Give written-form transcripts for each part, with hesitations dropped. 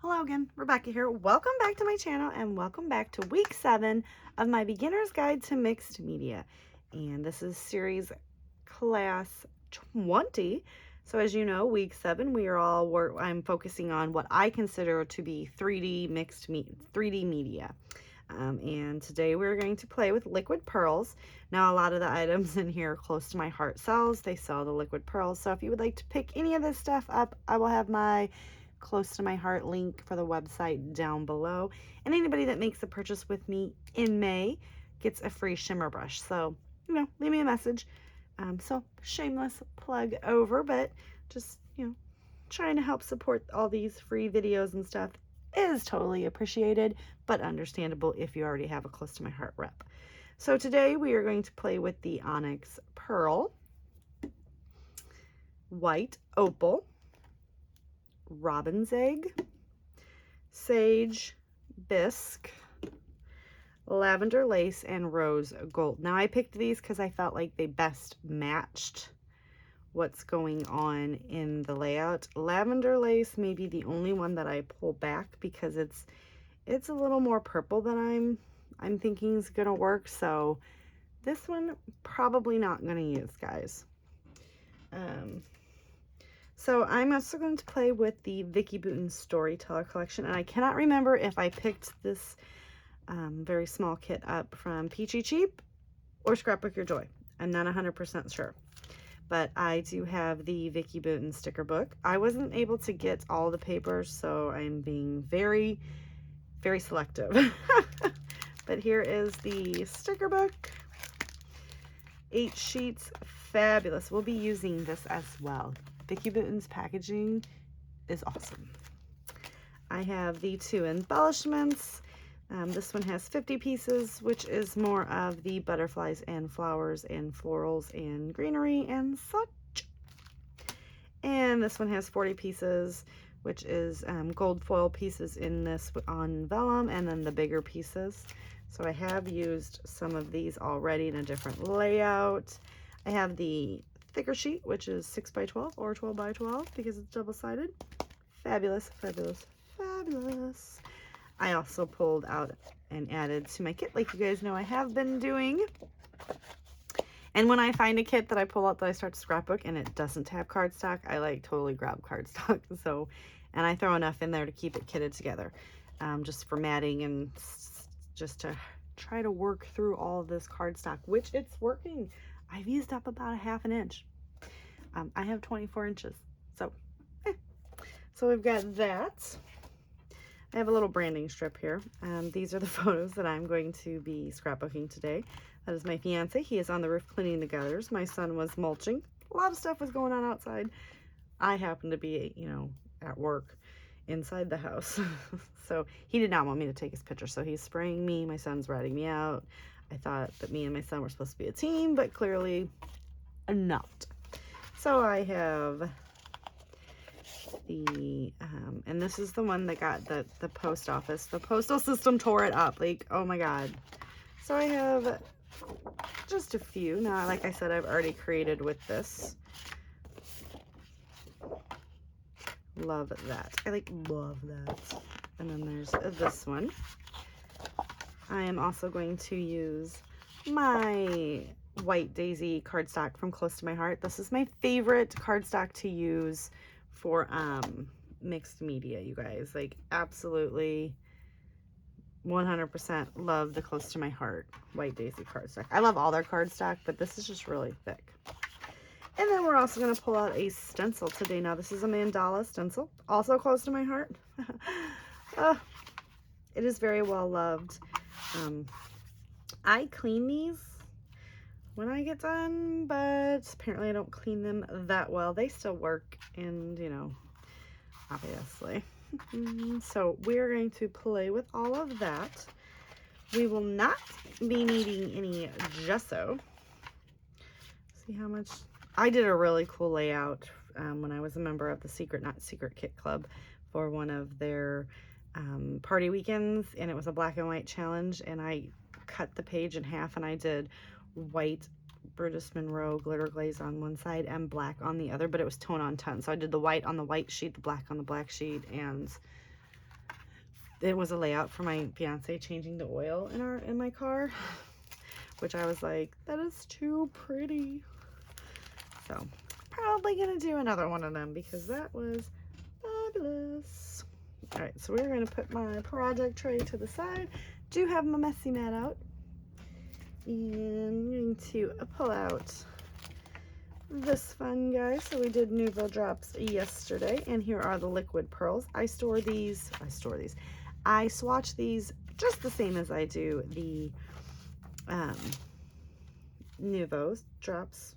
Hello again, Rebecca here. Welcome back to my channel and welcome back to week 7 of my beginner's guide to mixed media. And this is series class 20. So as you know, week 7 I'm focusing on what I consider to be 3D media. And today we're going to play with liquid pearls. Now a lot of the items in here are close to my heart sells. They sell the liquid pearls. So if you would like to pick any of this stuff up, I will have my close to my heart link for the website down below. And anybody that makes a purchase with me in May gets a free shimmer brush. So, leave me a message. So shameless plug over, but just, trying to help support all these free videos and stuff is totally appreciated, but understandable if you already have a close to my heart rep. So today we are going to play with the Onyx Pearl, White Opal, Robin's Egg, Sage Bisque, Lavender Lace, and Rose Gold. Now I picked these because I felt like they best matched what's going on in the layout. Lavender Lace may be the only one that I pull back because it's a little more purple than I'm thinking is gonna work. So this one probably not gonna use, guys. So I'm also going to play with the Vickie Boone Storyteller collection, and I cannot remember if I picked this very small kit up from Peachy Cheap or Scrapbook Your Joy. I'm not 100% sure, but I do have the Vickie Boone sticker book. I wasn't able to get all the papers, so I'm being very, very selective. But here is the sticker book. 8 sheets, fabulous. We'll be using this as well. Vickie Boone's packaging is awesome. I have the 2 embellishments. This one has 50 pieces, which is more of the butterflies and flowers and florals and greenery and such. And this one has 40 pieces, which is gold foil pieces in this on vellum, and then the bigger pieces. So I have used some of these already in a different layout. I have the thicker sheet, which is 6x12 or 12x12 because it's double-sided. Fabulous, fabulous, fabulous. I also pulled out and added to my kit, like you guys know I have been doing. And when I find a kit that I pull out that I start to scrapbook and it doesn't have cardstock, I like totally grab cardstock. So, and I throw enough in there to keep it kitted together, just for matting and just to try to work through all of this cardstock, which it's working. I've used up about a ½ inch. I have 24 inches, so so we've got that. I have a little branding strip here. These are the photos that I'm going to be scrapbooking today. That is my fiance. He is on the roof cleaning the gutters. My son was mulching. A lot of stuff was going on outside. I happened to be, at work inside the house. So he did not want me to take his picture. So he's spraying me. My son's ratting me out. I thought that me and my son were supposed to be a team, but clearly not. So I have the, and this is the one that got the post office. The postal system tore it up. Like, oh my God. So I have just a few. Now, like I said, I've already created with this. Love that. I love that. And then there's this one. I am also going to use my White Daisy cardstock from Close to My Heart. This is my favorite cardstock to use for mixed media, you guys. Like, absolutely 100% love the Close to My Heart White Daisy cardstock. I love all their cardstock, but this is just really thick. And then we're also going to pull out a stencil today. Now, this is a Mandala Stencil, also close to my heart. It is very well loved. I clean these when I get done, but apparently I don't clean them that well. They still work, and, obviously. So we're going to play with all of that. We will not be needing any gesso. See how much... I did a really cool layout when I was a member of the Secret Not Secret Kit Club for one of their party weekends, and it was a black and white challenge, and I cut the page in half and I did white Brutus Monroe glitter glaze on one side and black on the other, but it was tone on tone. So I did the white on the white sheet, the black on the black sheet, and it was a layout for my fiance changing the oil in my car, which I was like, that is too pretty. So probably gonna do another one of them because that was fabulous. All right, so we're gonna put my project tray to the side. Do have my messy mat out, and I'm going to pull out this fun guy. So we did Nouveau drops yesterday, and here are the liquid pearls. I swatch these just the same as I do the Nouveau drops,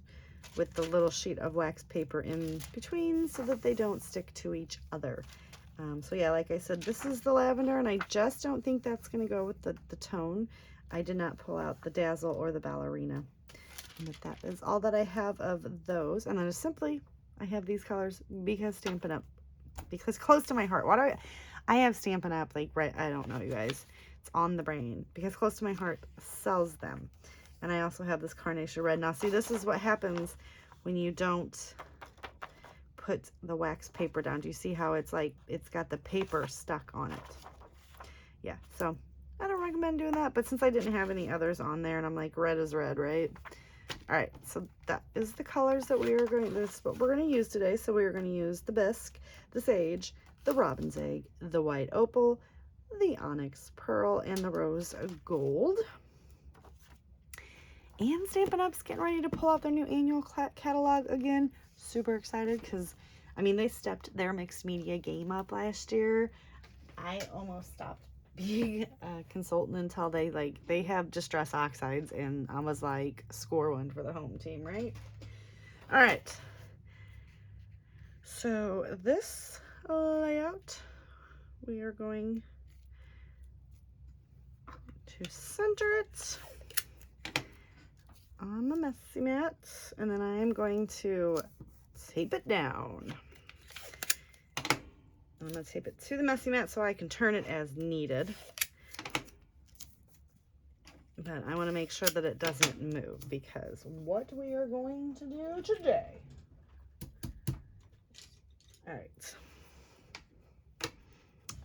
with the little sheet of wax paper in between so that they don't stick to each other. So yeah, like I said, this is the lavender, and I just don't think that's going to go with the tone. I did not pull out the Dazzle or the Ballerina. And that is all that I have of those. And then just simply, I have these colors because Stampin' Up, because close to my heart. Why do I have Stampin' Up, like, right, I don't know, you guys. It's on the brain. Because close to my heart sells them. And I also have this Carnation Red. Now, see, this is what happens when you don't put the wax paper down. Do you see how it's like, it's got the paper stuck on it? Yeah, so I don't recommend doing that. But since I didn't have any others on there, and I'm like, red is red, right? All right, so that is the colors that we are going, this is what we're going to use today. So we are going to use the bisque, the sage, the robin's egg, the white opal, the onyx pearl, and the rose gold. And Stampin' Up's getting ready to pull out their new annual catalog again. Super excited because, I mean, they stepped their mixed media game up last year. I almost stopped being a consultant until they have Distress Oxides, and I was like, score one for the home team, right? All right. So this layout, we are going to center it on the messy mat, and then I am going to tape it down. I'm going to tape it to the messy mat so I can turn it as needed. But I want to make sure that it doesn't move, because what we are going to do today. All right.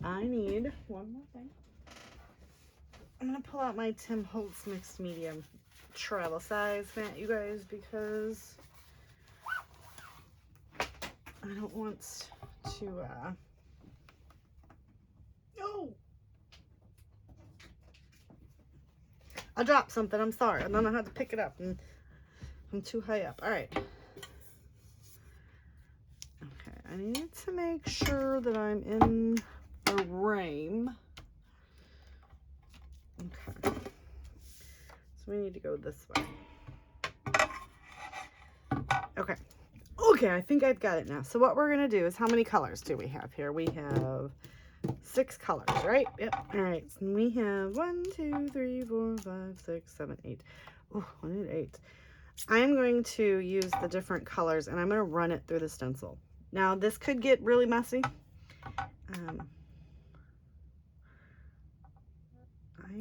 I need one more thing. I'm going to pull out my Tim Holtz mixed medium travel size mat, you guys, because I don't want to no, I dropped something, I'm sorry. I don't know how to pick it up, and I'm too high up. All right, okay, I need to make sure that I'm in the frame. Okay, so we need to go this way. Okay. Okay, I think I've got it now. So what we're going to do is, how many colors do we have here? We have 6 colors, right? Yep. All right. So we have 1, 2, 3, 4, 5, 6, 7, 8. Oh, I need 8. I'm going to use the different colors, and I'm going to run it through the stencil. Now, this could get really messy.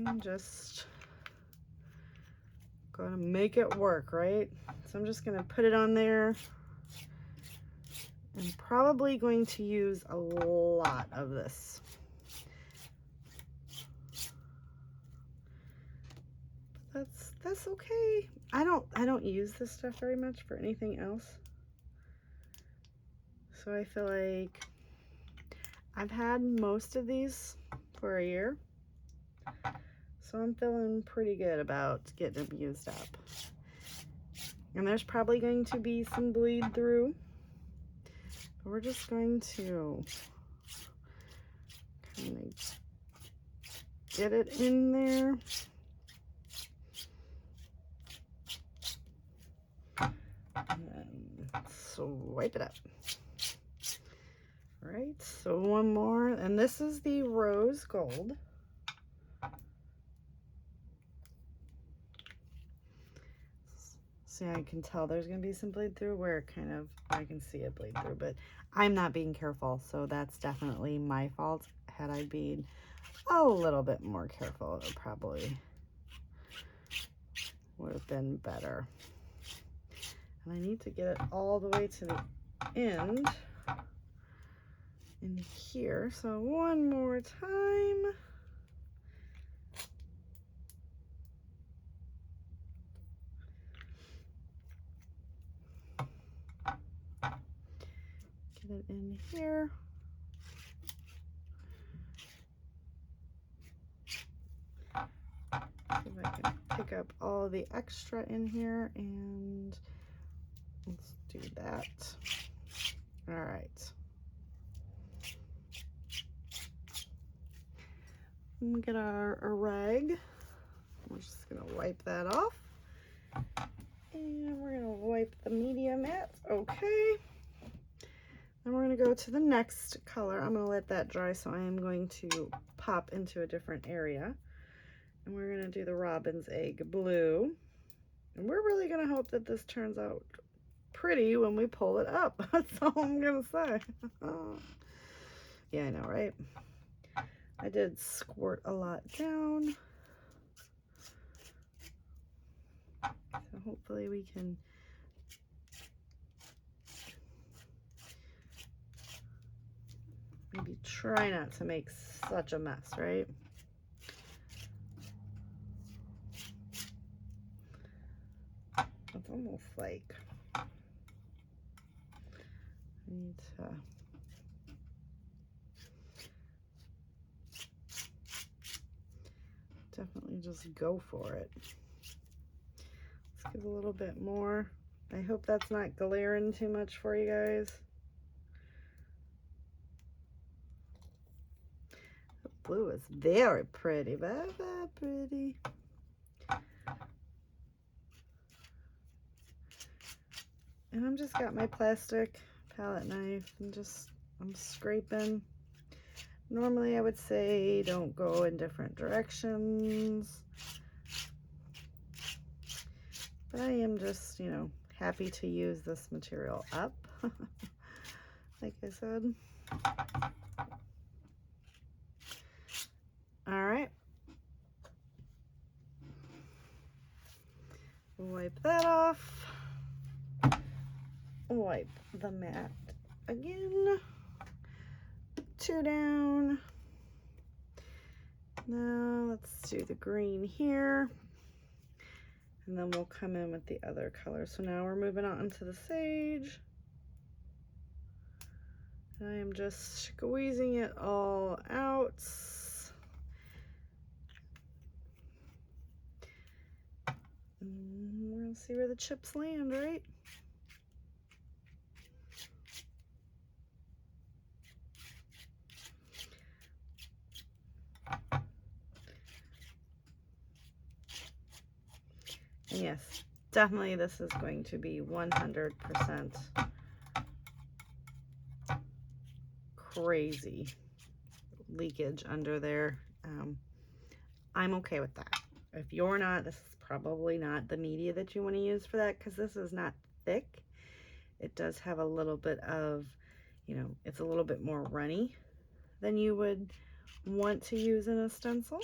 I'm just going to make it work, right? So I'm just going to put it on there. I'm probably going to use a lot of this. That's okay. I don't use this stuff very much for anything else. So I feel like I've had most of these for a year. So I'm feeling pretty good about getting them used up. And there's probably going to be some bleed through. But we're just going to kind of get it in there. And then swipe it up. All right, so one more, and this is the rose gold. See, I can tell there's going to be some bleed through where kind of I can see it bleed through, but I'm not being careful, so that's definitely my fault. Had I been a little bit more careful, it probably would have been better. And I need to get it all the way to the end. in here. So one more time. Get it in here. See if I can pick up all the extra in here, and let's do that. All right. We get our rag. We're just gonna wipe that off. And we're gonna wipe the media mat. Okay. Then we're gonna go to the next color. I'm gonna let that dry, so I am going to pop into a different area. And we're gonna do the robin's egg blue. And we're really gonna hope that this turns out pretty when we pull it up. That's all I'm gonna say. Yeah, I know, right? I did squirt a lot down. So hopefully we can maybe try not to make such a mess, right? It's almost like I need to definitely just go for it. Let's give a little bit more. I hope that's not glaring too much for you guys. The blue is very pretty, very, very pretty. And I'm just got my plastic palette knife and I'm scraping. Normally I would say don't go in different directions, but I am just, you know, happy to use this material up, like I said. All right. Wipe that off. Wipe the mat again. 2 down. Now let's do the green here. And then we'll come in with the other color. So now we're moving on to the sage. And I am just squeezing it all out. And we're gonna see where the chips land, right? And yes, definitely this is going to be 100% crazy leakage under there. I'm okay with that. If you're not, this is probably not the media that you want to use for that, because this is not thick. It does have a little bit of, you know, it's a little bit more runny than you would want to use in a stencil.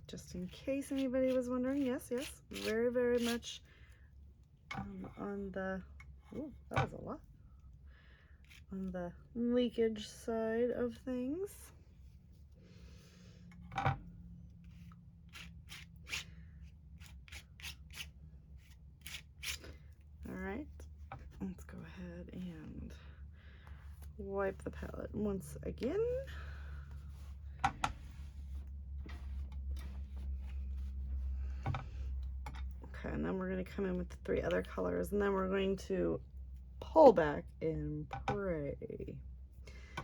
Just in case anybody was wondering, yes, very, very much on the, ooh, that was a lot, on the leakage side of things. All right, let's go ahead and wipe the palette once again. Okay, and then we're going to come in with the 3 other colors, and then we're going to pull back and pray. I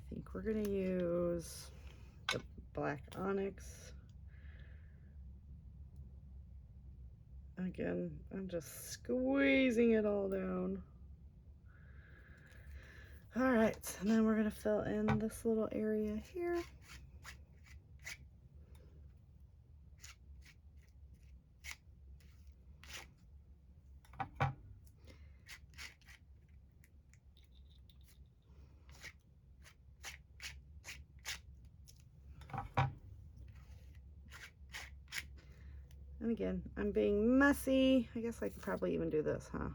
think we're going to use the black onyx. Again, I'm just squeezing it all down. All right, and then we're going to fill in this little area here. And again, I'm being messy. I guess I could probably even do this, huh?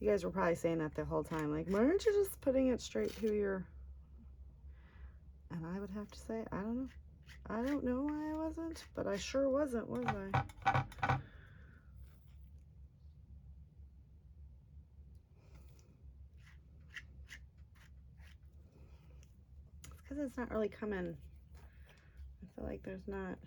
You guys were probably saying that the whole time, like, why aren't you just putting it straight to your, and I would have to say, I don't know. I don't know why I wasn't, but I sure wasn't, was I? It's because it's not really coming. I feel like there's not.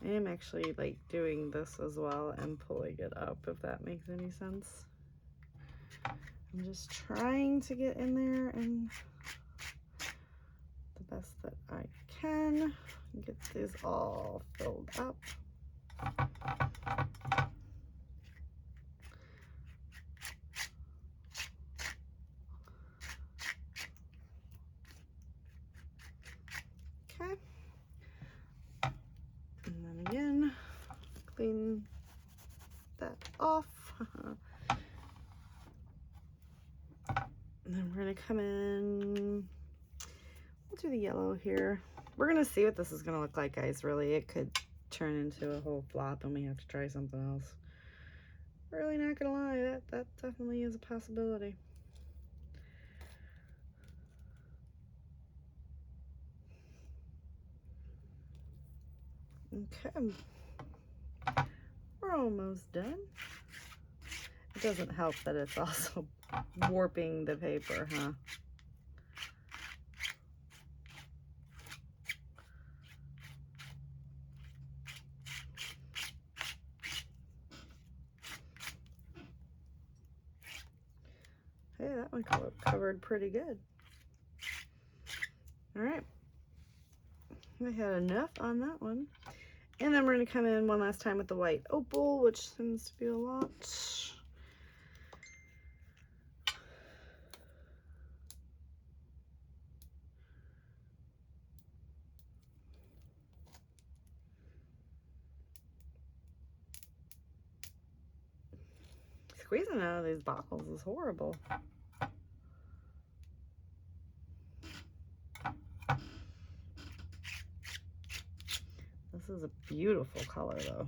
I am actually like doing this as well and pulling it up, if that makes any sense. I'm just trying to get in there and the best that I can get these all filled up. Okay. And then again, clean that off. And then we're gonna come in, we'll do the yellow here. We're gonna see what this is gonna look like, guys. Really, it could turn into a whole flop and we have to try something else. Really not gonna lie, that definitely is a possibility. Okay, we're almost done. It doesn't help that it's also warping the paper, huh? Hey, that one covered pretty good. All right, we had enough on that one. And then we're going to come in one last time with the white opal, which seems to be a lot. Squeezing out of these bottles is horrible. This is a beautiful color, though.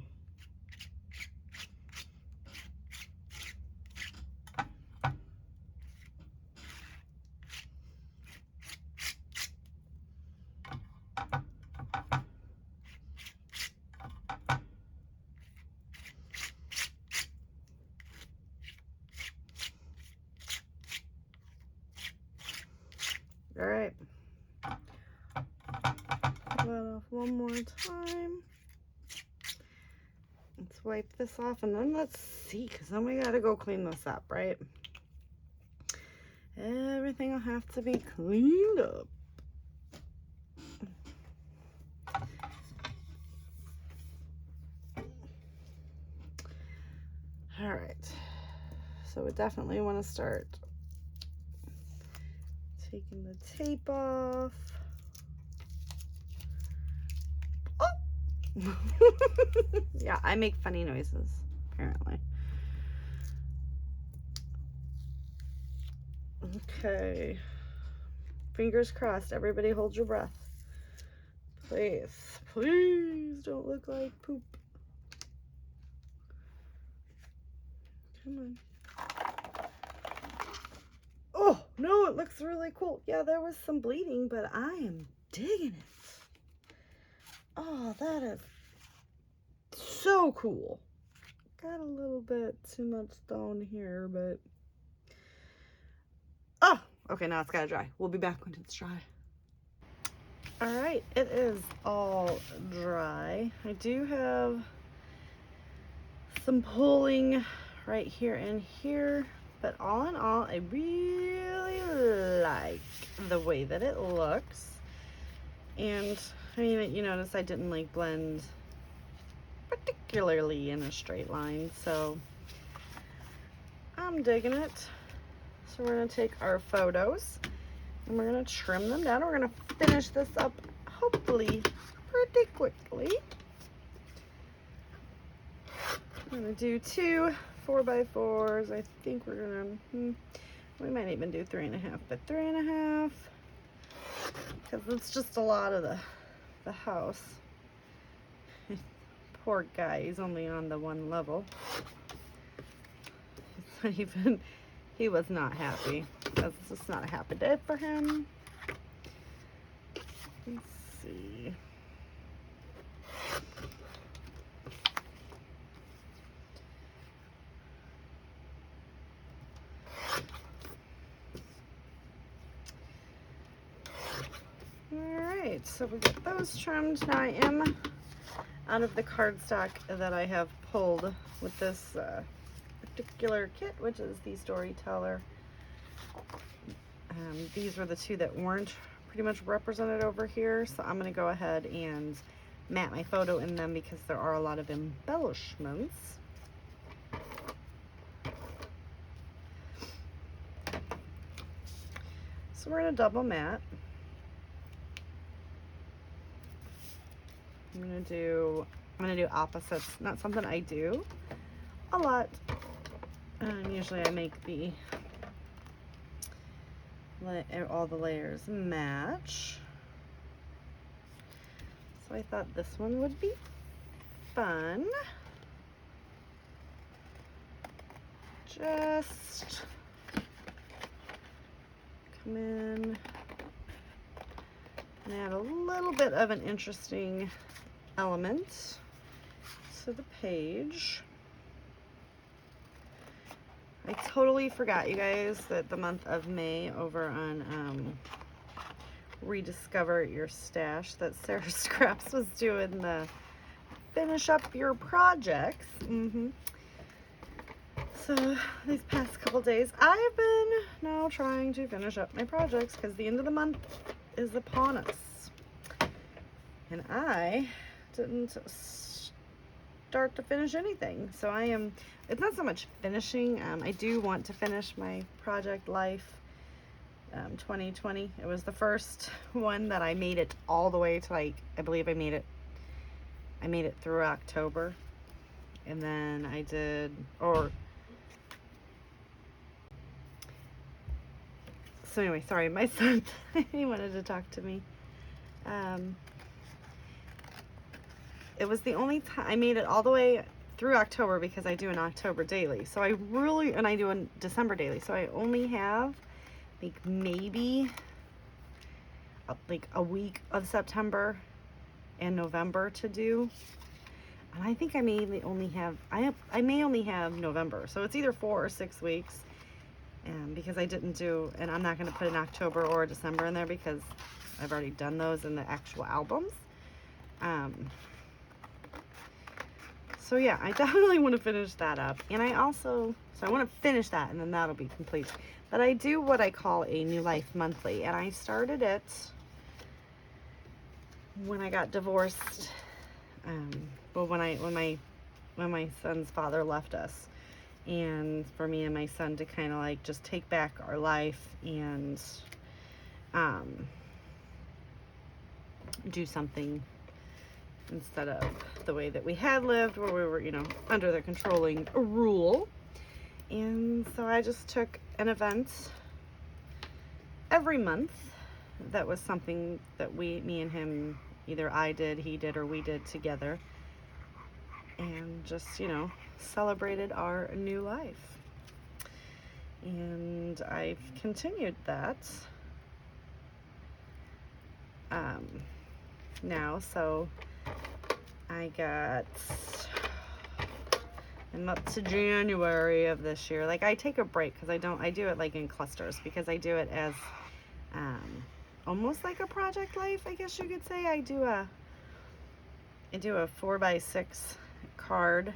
All right. Pull that off one more time. Let's wipe this off and then let's see, because then we got to go clean this up, right? Everything will have to be cleaned up. All right. So we definitely want to start taking the tape off. Oh! Yeah, I make funny noises, apparently. Okay. Fingers crossed. Everybody hold your breath. Please, please don't look like poop. Come on. Oh, no, it looks really cool. Yeah, there was some bleeding, but I am digging it. Oh, that is so cool. Got a little bit too much down here, but... Oh, okay, now it's gotta dry. We'll be back when it's dry. All right, it is all dry. I do have some pulling right here and here, but all in all, I really like the way that it looks. And I mean, you notice I didn't like blend particularly in a straight line, so I'm digging it. So we're gonna take our photos and we're gonna trim them down. We're gonna finish this up hopefully pretty quickly. I'm gonna do 2 4x4s. I think we're gonna, we might even do 3.5, but 3.5, because it's just a lot of the house. Poor guy, he's only on the one level. It's not even, he was not happy. That's just not a happy day for him. Let's see. Alright, so we got those trimmed. Now I am out of the cardstock that I have pulled with this particular kit, which is the Storyteller. These were the two that weren't pretty much represented over here, so I'm going to go ahead and mat my photo in them because there are a lot of embellishments. So we're going to double mat. I'm gonna do opposites. Not something I do a lot. Usually I make all the layers match. So I thought this one would be fun. Just come in and add a little bit of an interesting element to the page. I totally forgot, you guys, that the month of May over on Rediscover Your Stash, that Sarah Scraps was doing the finish up your projects. So these past couple days I've been now trying to finish up my projects because the end of the month is upon us, and I didn't start to finish anything. So I am, it's not so much finishing. I do want to finish my Project Life 2020. It was the first one that I made it all the way to, like, I believe I made it through October, and then I did, so anyway, sorry, my son, he wanted to talk to me. It was the only time I made it all the way through October because I do an October daily. So and I do a December daily. So I only have like maybe like a week of September and November to do. And I think I may only have, I may only have November. So it's either 4 or 6 weeks. Because I didn't do, and I'm not going to put an October or a December in there because I've already done those in the actual albums. So yeah, I definitely want to finish that up. And I also, so I want to finish that and then that'll be complete. But I do what I call a New Life Monthly, and I started it when I got divorced. Well, when my son's father left us. And for me and my son to kind of like just take back our life and do something instead of the way that we had lived, where we were, you know, under the controlling rule. And so I just took an event every month that was something that me and him, either I did, he did, or we did together, and just, you know, celebrated our new life. And I've continued that now. So I'm up to January of this year. Like, I take a break because I do it like in clusters, because I do it as almost like a Project Life, I guess you could say. I do a 4x6 card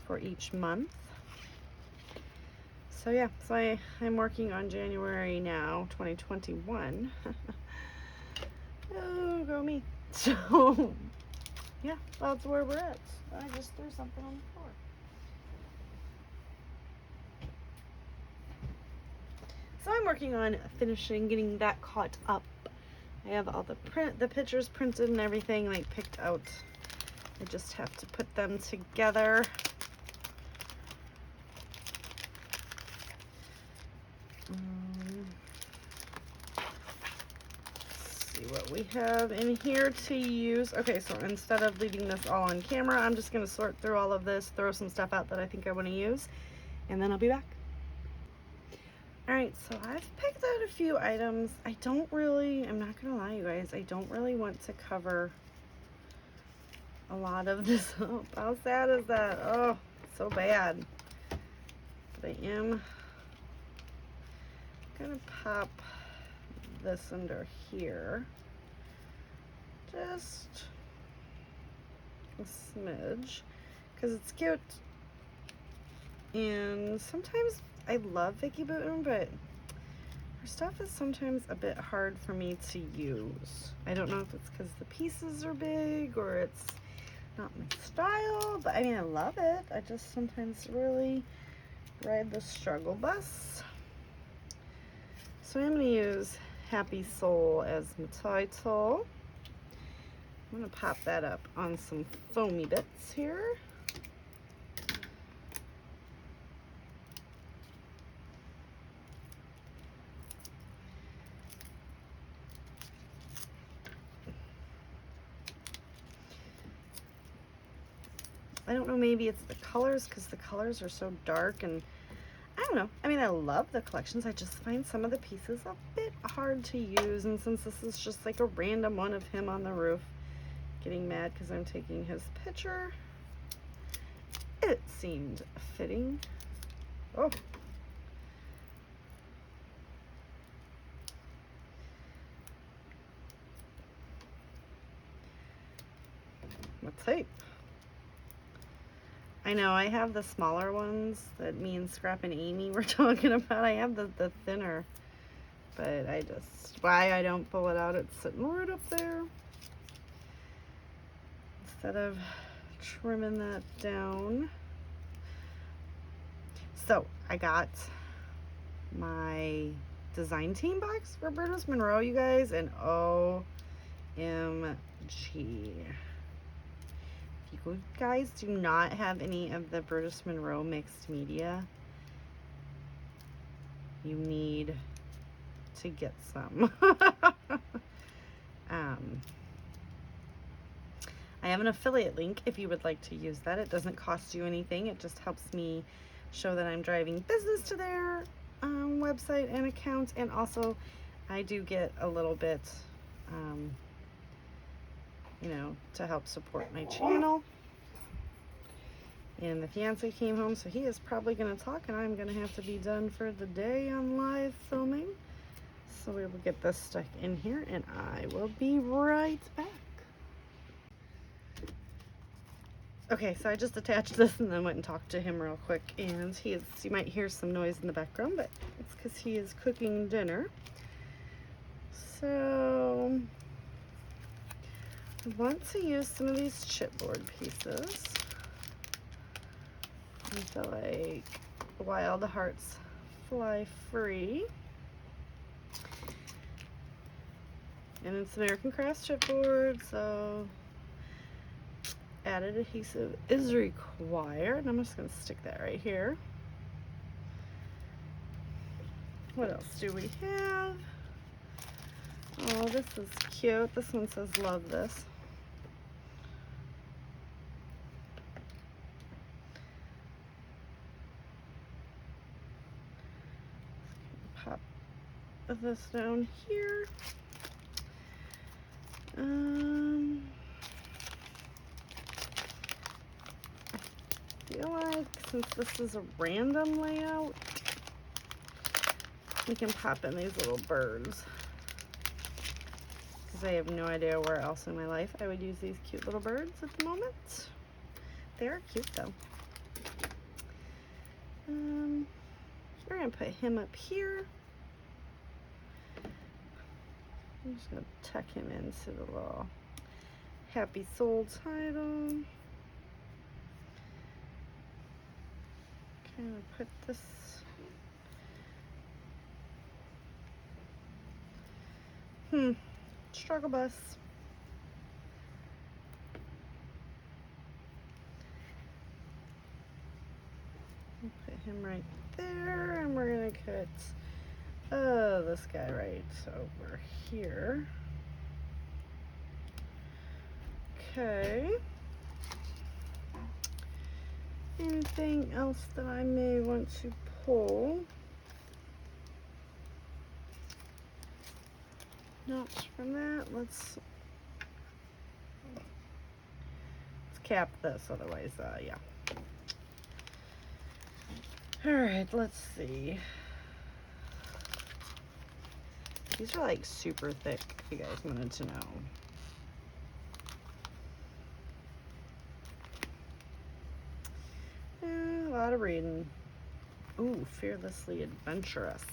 for each month. So yeah, so I'm working on January now, 2021. Oh, go me. So yeah, that's where we're at. I just threw something on the floor. So I'm working on finishing, getting that caught up. I have all the pictures printed and everything, like, picked out. I just have to put them together. Let's see what we have in here to use. Okay, so instead of leaving this all on camera, I'm just going to sort through all of this, throw some stuff out that I think I want to use, and then I'll be back. Alright, so I've picked out a few items. I'm not going to lie, you guys, I don't really want to cover a lot of this up. How sad is that? Oh, so bad. But I am gonna pop this under here. Just a smidge, because it's cute. And sometimes I love Vickie Boone, but her stuff is sometimes a bit hard for me to use. I don't know if it's because the pieces are big or it's not my style, but I mean, I love it. I just sometimes really ride the struggle bus. So I'm going to use Happy Soul as my title. I'm going to pop that up on some foamy bits here. I don't know, maybe it's the colors, because the colors are so dark, and I don't know. I mean, I love the collections. I just find some of the pieces a bit hard to use, and since this is just like a random one of him on the roof getting mad because I'm taking his picture, it seemed fitting. Oh. What tape? I know, I have the smaller ones that me and Scrap and Amy were talking about. I have the thinner, but why I don't pull it out, it's sitting right up there. Instead of trimming that down. So, I got my design team box for Brutus Monroe, you guys, and OMG. You guys do not have any of the Brutus Monroe mixed media, you need to get some. I have an affiliate link if you would like to use that. It doesn't cost you anything. It just helps me show that I'm driving business to their website and account, and also I do get a little bit you know, to help support my channel. And the fiance came home, so he is probably going to talk, and I'm going to have to be done for the day on live filming. So we will get this stuck in here, and I will be right back. Okay, so I just attached this and then went and talked to him real quick, and you might hear some noise in the background, but it's because he is cooking dinner. So I want to use some of these chipboard pieces. I feel like Wild Hearts Fly Free. And it's American Crafts chipboard, so added adhesive is required. And I'm just going to stick that right here. What else do we have? Oh, this is cute. This one says love this. Pop this down here. I feel like since this is a random layout, we can pop in these little birds, because I have no idea where else in my life I would use these cute little birds at the moment. They're cute though. We're gonna put him up here. I'm just gonna tuck him into the little Happy Soul title. Kind of put this struggle bus. Put him right there, and we're gonna cut this guy right over here. Okay. Anything else that I may want to pull? Not from that. Let's cap this, otherwise, yeah. All right, let's see. These are like super thick, if you guys wanted to know. A lot of reading. Ooh, Fearlessly Adventurous.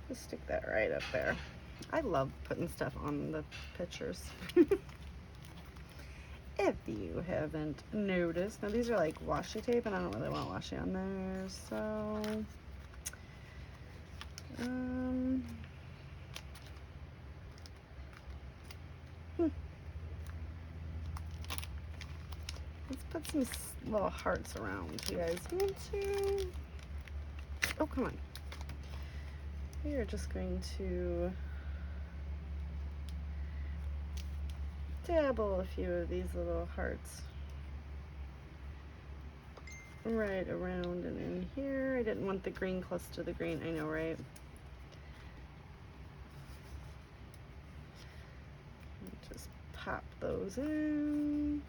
Just stick that right up there. I love putting stuff on the pictures. If you haven't noticed. Now these are like washi tape and I don't really want washi on there, so let's put some little hearts around. You guys want to? Oh, come on. We are just going to dabble a few of these little hearts right around and in here. I didn't want the green close to the green, I know, right? Just pop those in.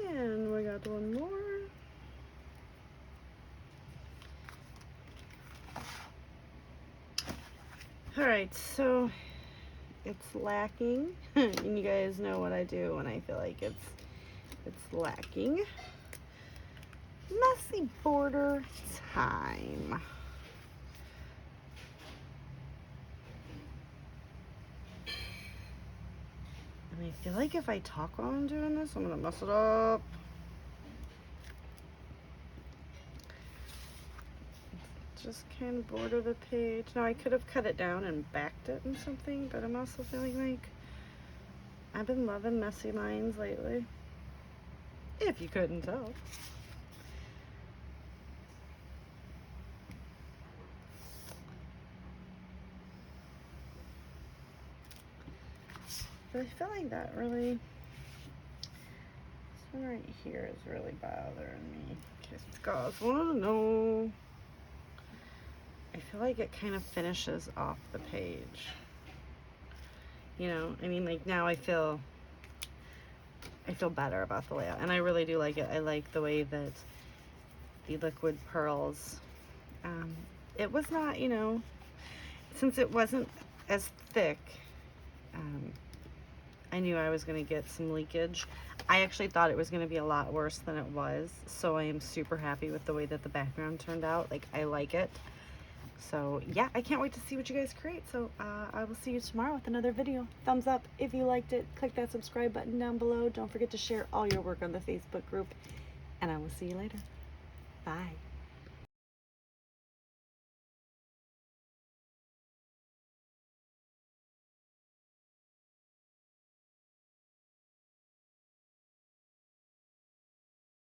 And we got one more. All right, so it's lacking, and you guys know what I do when I feel like it's lacking. Messy border time. And I feel like if I talk while I'm doing this, I'm gonna mess it up. Just kind of border the page. Now I could have cut it down and backed it in something, but I'm also feeling like I've been loving messy lines lately, if you couldn't tell. But I feel like that really, this one right here is really bothering me. In case you guys want to know. I feel like it kind of finishes off the page. You know, I mean, like now I feel better about the layout, and I really do like it. I like the way that the liquid pearls, it was not, you know, since it wasn't as thick, I knew I was going to get some leakage. I actually thought it was going to be a lot worse than it was, so I am super happy with the way that the background turned out. Like, I like it. So yeah, I can't wait to see what you guys create. So I will see you tomorrow with another video. Thumbs up if you liked it. Click that subscribe button down below. Don't forget to share all your work on the Facebook group. And I will see you later. Bye.